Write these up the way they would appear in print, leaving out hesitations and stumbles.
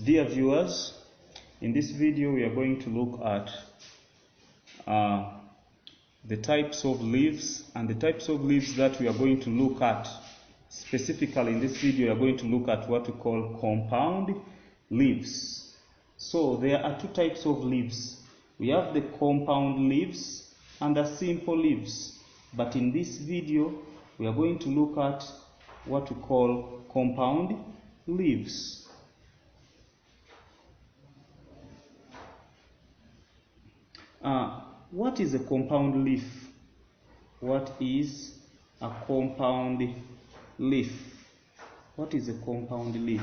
Dear viewers, in this video we are going to look at the types of leaves, and the types of leaves that we are going to look at specifically in this video we are going to look at what we call compound leaves. So there are two types of leaves. We have the compound leaves and the simple leaves, but in this video we are going to look at what we call compound leaves. What is a compound leaf? What is a compound leaf? What is a compound leaf?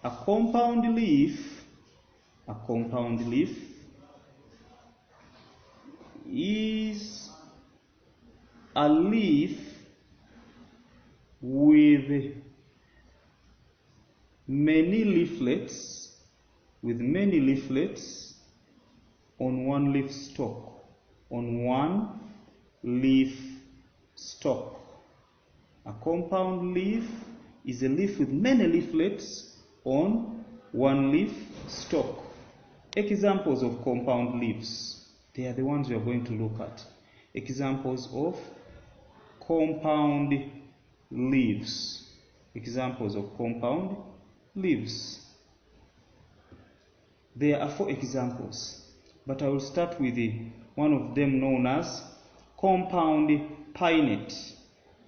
A compound leaf is a leaf with many leaflets on one leaf stalk. A compound leaf is a leaf with many leaflets on one leaf stalk. Examples of compound leaves, they are the ones we are going to look at. Examples of compound leaves. There are 4 examples, but I will start with one of them known as compound pinnate.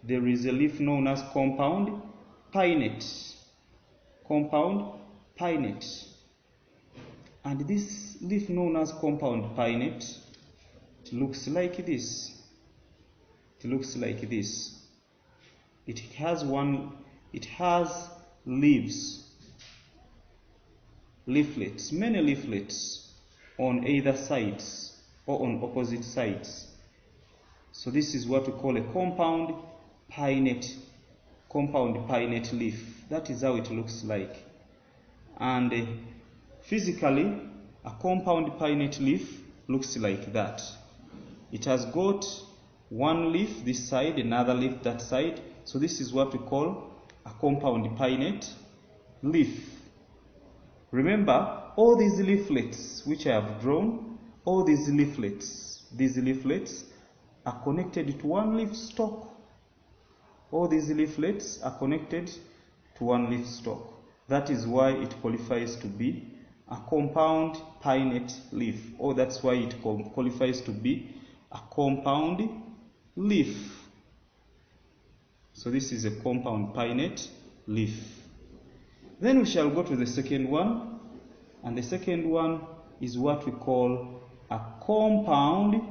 There is a leaf known as compound pinnate. And this leaf known as compound pinnate, it looks like this. It has many leaflets on either sides or on opposite sides. So this is what we call a compound pinnate leaf. That is how it looks like. And physically, a compound pinnate leaf looks like that. It has got one leaf this side, another leaf that side. So this is what we call a compound pinnate leaf. Remember, all these leaflets which I have drawn, these leaflets are connected to one leaf stalk. That is why it qualifies to be a compound pinnate leaf, or that's why it qualifies to be a compound leaf. So this is a compound pinnate leaf. Then we shall go to the second one, and the second one is what we call a compound.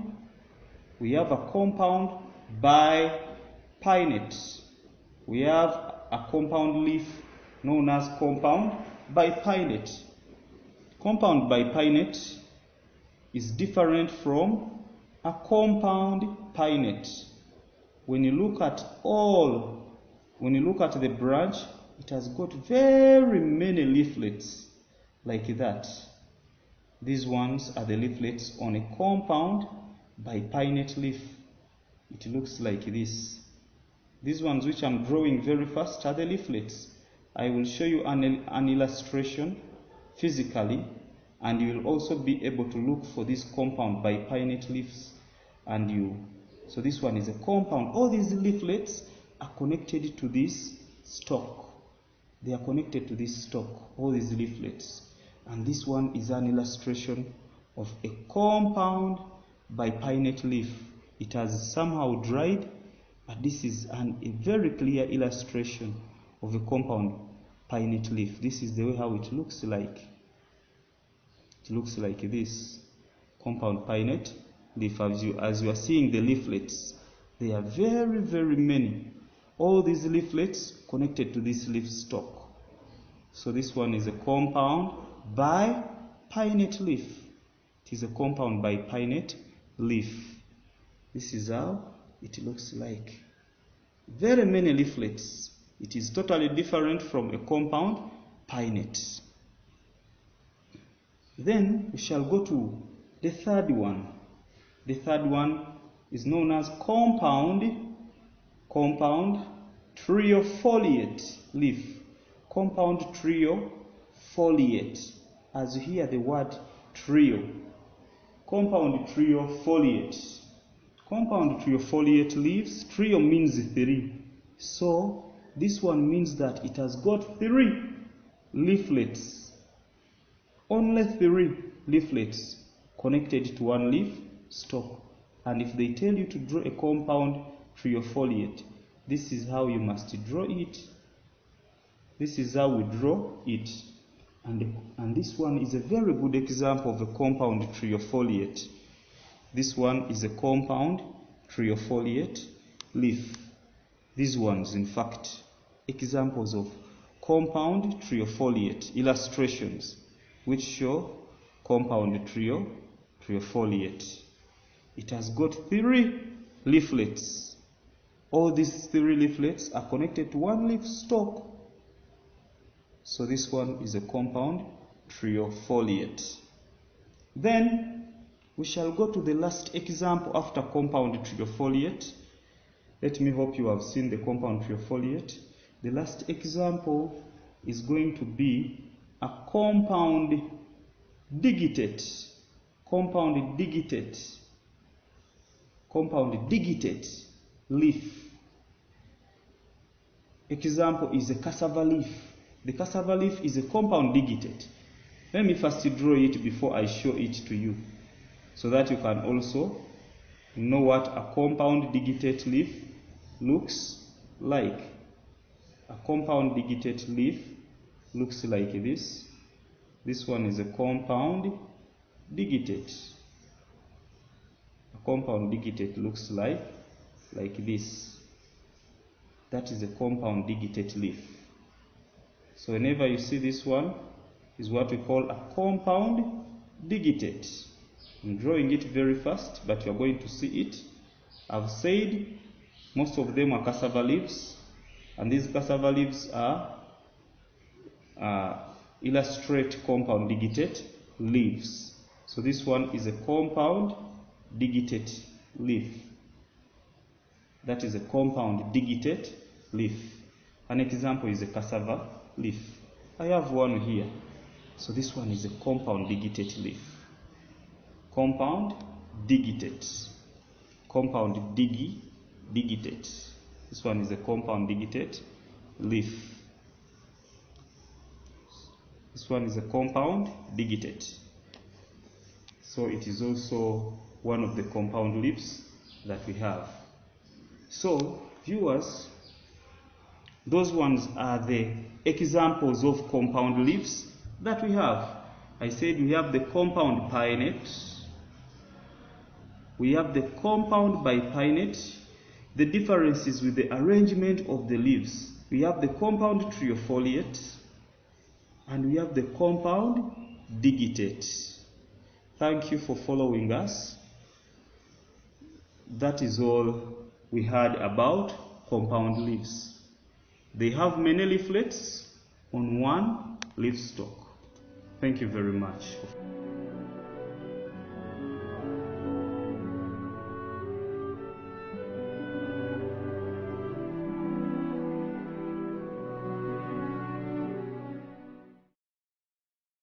We have a compound bipinnate. We have a compound leaf known as compound bipinnate. Compound bipinnate is different from a compound pinnate. When you look at the branch, it has got very many leaflets like that. These ones are the leaflets on a compound bipinnate leaf. It looks like this. These ones which I'm drawing very fast are the leaflets. I will show you an illustration physically, and you will also be able to look for these compound bipinnate leaves. So this one is a compound. All these leaflets are connected to this stalk. All these leaflets. And this one is an illustration of a compound bipinnate leaf. It has somehow dried, but this is a very clear illustration of a compound pinnate leaf. This is the way how it looks like. It looks like this. Compound pinnate leaf. As you are seeing the leaflets, they are very, very many. All these leaflets connected to this leaf stalk. So this one is a compound bipinnate leaf. It is a compound bipinnate leaf. This is how it looks like. Very many leaflets. It is totally different from a compound pinnate. Then we shall go to the third one. The third one is known as compound triofoliate leaf. compound trio foliate. As you hear the word trio, compound trio foliate. Compound trio foliate leaves, trio means 3. So this one means that it has got 3 leaflets. Only 3 leaflets connected to one leaf stalk. And if they tell you to draw a compound trio foliate, this is how you must draw it. This is how we draw it. And this one is a very good example of a compound trio foliate. This one is a compound trio foliate leaf. These ones, in fact, examples of compound trio foliate illustrations which show compound trio foliate. It has got 3 leaflets. All these 3 leaflets are connected to one leaf stalk. So this one is a compound trio foliate. Then we shall go to the last example after compound trio foliate. Let me hope you have seen the compound trio foliate. The last example is going to be a compound digitate. Compound digitate leaf. Example is a cassava leaf. The cassava leaf is a compound digitate. Let me first draw it before I show it to you, so that you can also know what a compound digitate leaf looks like. A compound digitate leaf looks like this. This one is a compound digitate. A compound digitate looks like this. That is a compound digitate leaf. So whenever you see this one, is what we call a compound digitate. I'm drawing it very fast, but you are going to see it. I've said most of them are cassava leaves, and these cassava leaves are illustrate compound digitate leaves. So this one is a compound digitate leaf. That is a compound digitate leaf. An example is a cassava leaf. I have one here. So this one is a compound digitate leaf. Compound digitate. Compound digitate. This one is a compound digitate leaf. This one is a compound digitate. So it is also one of the compound leaves that we have. So viewers, those ones are the examples of compound leaves that we have. I said we have the compound pinnate. We have the compound bipinnate. The difference is with the arrangement of the leaves. We have the compound triofoliate and we have the compound digitate. Thank you for following us. That is all we heard about compound leaves. They have many leaflets on one leaf stalk. Thank you very much.